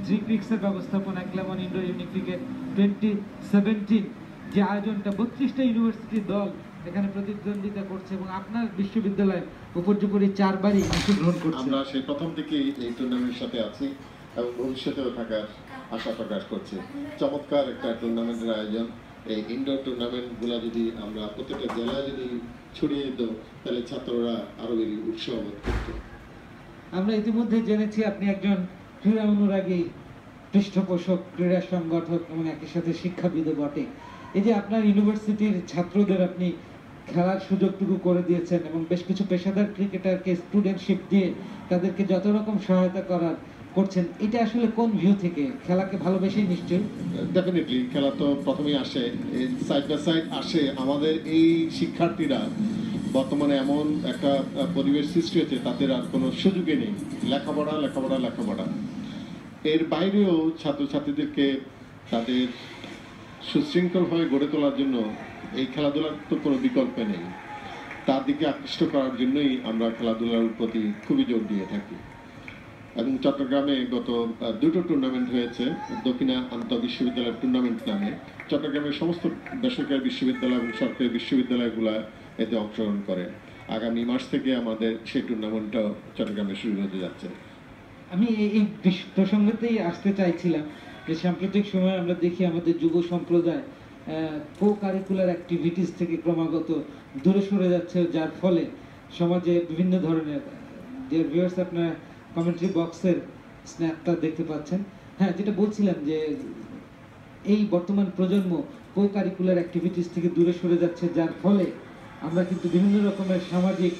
Three ক্রিক্সের ব্যবস্থাপনা Clemon indoor unique cricket 2017 যে আয়োজনটা 32টা ইউনিভার্সিটির দল এখানে প্রতিদ্বন্দ্বিতা করছে এবং আপনার বিশ্ববিদ্যালয় উপর্যুপরি 4বারই অংশগ্রহণ করছে। আমরা সেই প্রথম থেকেই এই টুর্নামেন্টের সাথে আছি এবং ভবিষ্যতেও থাকার আশা প্রকাশ করছি। চমৎকার একটা টুর্নামেন্টের আয়োজন। এই ইনডোর টুর্নামেন্টগুলো যদি আমরা প্রত্যেকটা জেলায় যদি ছড়িয়ে দিত তাহলে ছাত্ররা আরও বেশি উৎসাহ বোধ করত। আমরা ইতিমধ্যে জেনেছি আপনি একজন ক্রীড়া অনুরাগী, পৃষ্ঠপোষক, ক্রীড়া সংগঠক এবং একই সাথে শিক্ষাবিদও বটে। এই যে আপনার ইউনিভার্সিটির ছাত্রদের আপনি খেলার সুযোগটুকু করে দিয়েছেন এবং বেশ কিছু পেশাদার ক্রিকেটারকে স্টুডেন্টশিপ দিয়ে তাদেরকে যত রকম সহায়তা করার করছেন, এটা আসলে কোন ভিউ থেকে? খেলাকে ভালোবেসেই নিশ্চয়ই? ডেফিনেটলি খেলা তো প্রথমেই আসে, সাইড বাই সাইড আসে। আমাদের এই শিক্ষার্থীরা বর্তমানে এমন একটা পরিবেশ সৃষ্টি হয়েছে তাদের আর কোনো সুযোগই নেই, লেখাপড়া লেখাপড়া লেখাপড়া। এর বাইরেও ছাত্রছাত্রীদেরকে তাদের সুশৃঙ্খলভাবে গড়ে তোলার জন্য এই খেলাধুলার তো কোনো বিকল্প নেই। তার দিকে আকৃষ্ট করার জন্যই আমরা খেলাধুলার প্রতি খুবই জোর দিয়ে থাকি। এবং চট্টগ্রামে গত 2টো টুর্নামেন্ট হয়েছে, দক্ষিণা আন্তঃ বিশ্ববিদ্যালয় টুর্নামেন্ট নামে। চট্টগ্রামের সমস্ত বেসরকারি বিশ্ববিদ্যালয় এবং সরকারি বিশ্ববিদ্যালয়গুলো এতে অংশগ্রহণ করে। আগামী মাস থেকে আমাদের সেই টুর্নামেন্টটাও চট্টগ্রামে শুরু হতে যাচ্ছে। আমি এই প্রসঙ্গতেই আসতে চাইছিলাম যে সাম্প্রতিক সময়ে আমরা দেখি আমাদের যুব সম্প্রদায় কো কারিকুলার অ্যাক্টিভিটিস থেকে ক্রমাগত দূরে সরে যাচ্ছে, যার ফলে সমাজে বিভিন্ন ধরনের যে ভিউয়ার্স আপনার কমেন্ট্রি বক্সের স্ন্যাপটা দেখতে পাচ্ছেন। হ্যাঁ, যেটা বলছিলাম যে এই বর্তমান প্রজন্ম কো কারিকুলার অ্যাক্টিভিটিস থেকে দূরে সরে যাচ্ছে, যার ফলে আমরা কিন্তু বিভিন্ন রকমের সামাজিক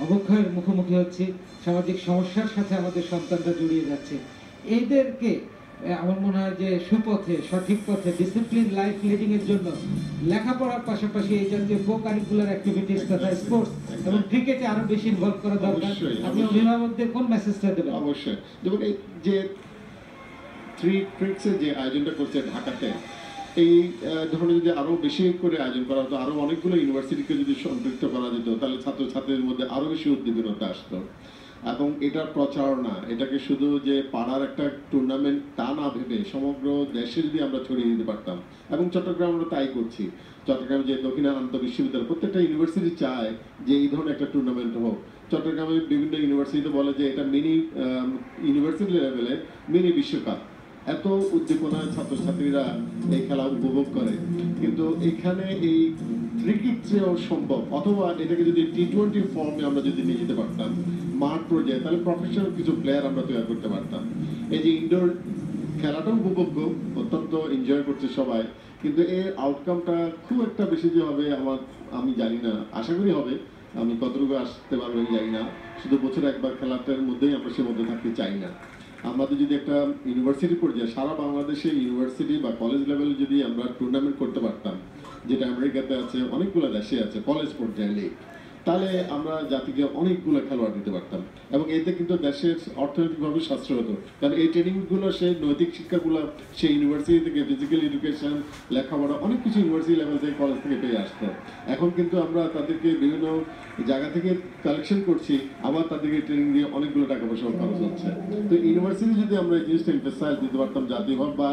অবক্ষয়ের মুখোমুখি হচ্ছি, সামাজিক সমস্যার সাথে আমাদের সন্তানরা জড়িয়ে যাচ্ছে। এদেরকে আমার মনে হয় যে সুপথে, সঠিক পথে, ডিসিপ্লিন লাইফ লিডিং এর জন্য লেখাপড়ার পাশাপাশি এই জাতীয় কো কারিকুলার অ্যাক্টিভিটিস তথা স্পোর্টস এবং ক্রিকেটে আরো বেশি ইনভলভ করা দরকার। আপনি অভিভাবকদের কোন মেসেজটা দেবেন? অবশ্যই, যেমন এই যে থ্রি ক্রিক্সের যে আয়োজনটা করছে ঢাকাতে, এই ধরনের যদি আরো বেশি করে আয়োজন করা হতো, আরো অনেকগুলো ইউনিভার্সিটিকে যদি সম্পৃক্ত করা যেত, তাহলে ছাত্রছাত্রীদের মধ্যে আরো বেশি উদ্দীপনতা আসতো। এবং এটার প্রচারণা, এটাকে শুধু যে পাড়ার একটা টুর্নামেন্ট তা না ভেবে সমগ্র দেশে যদি আমরা ছড়িয়ে দিতে পারতাম, এবং চট্টগ্রাম আমরা তাই করছি। চট্টগ্রামে যে দক্ষিণা আন্তঃ বিশ্ববিদ্যালয় প্রত্যেকটা ইউনিভার্সিটি চায় যে এই ধরনের একটা টুর্নামেন্ট হোক। চট্টগ্রামের বিভিন্ন ইউনিভার্সিটিতে বলে যে এটা মিনি ইউনিভার্সিটি লেভেলে মিনি বিশ্বকাপ। এত উদ্দীপনায় ছাত্রছাত্রীরা এই খেলা উপভোগ করে, কিন্তু এখানে এই ক্রিকেট চেয়েও সম্ভব, অথবা এটাকে যদি টি-20 ফর্মে আমরা যদি নিয়ে যেতে পারতাম মাঠ পর্যায়ে, তাহলে প্রফেশনাল কিছু প্লেয়ার আমরা তৈরি করতে পারতাম। এই যে ইনডোর খেলাটাও উপভোগ্য, অত্যন্ত এনজয় করছে সবাই, কিন্তু এর আউটকামটা খুব একটা বেশি যে হবে আমি জানি না, আশা করি হবে। আমি কতটুকু আসতে পারবো আমি জানি না। শুধু বছরে একবার খেলাটার মধ্যেই আমরা সে মধ্যে থাকতে চাই না। আমাদের যদি একটা ইউনিভার্সিটি পর্যায়ে সারা বাংলাদেশে ইউনিভার্সিটি বা কলেজ লেভেলে যদি আমরা টুর্নামেন্ট করতে পারতাম, যেটা আমেরিকাতে আছে, অনেকগুলো দেশে আছে কলেজ পর্যায়ে লিগ, তাহলে আমরা জাতিকে অনেকগুলো খেলোয়াড় দিতে পারতাম এবং এতে কিন্তু দেশের অর্থনৈতিকভাবে সাশ্রয় হতো। কারণ এই ট্রেনিংগুলো, সেই নৈতিক শিক্ষাগুলো সেই ইউনিভার্সিটি থেকে, ফিজিক্যাল এডুকেশন, লেখাপড়া অনেক কিছু ইউনিভার্সিটি লেভেল থেকে, কলেজ থেকে পেয়ে আসতো। এখন কিন্তু আমরা তাদেরকে বিভিন্ন জায়গা থেকে কালেকশন করছি, আবার তাদেরকে ট্রেনিং দিয়ে অনেকগুলো টাকা পয়সা খরচ হচ্ছে। তো ইউনিভার্সিটি যদি আমরা এই জিনিসটা এমফাসাইজ দিতে পারতাম জাতীয়ভাবে বা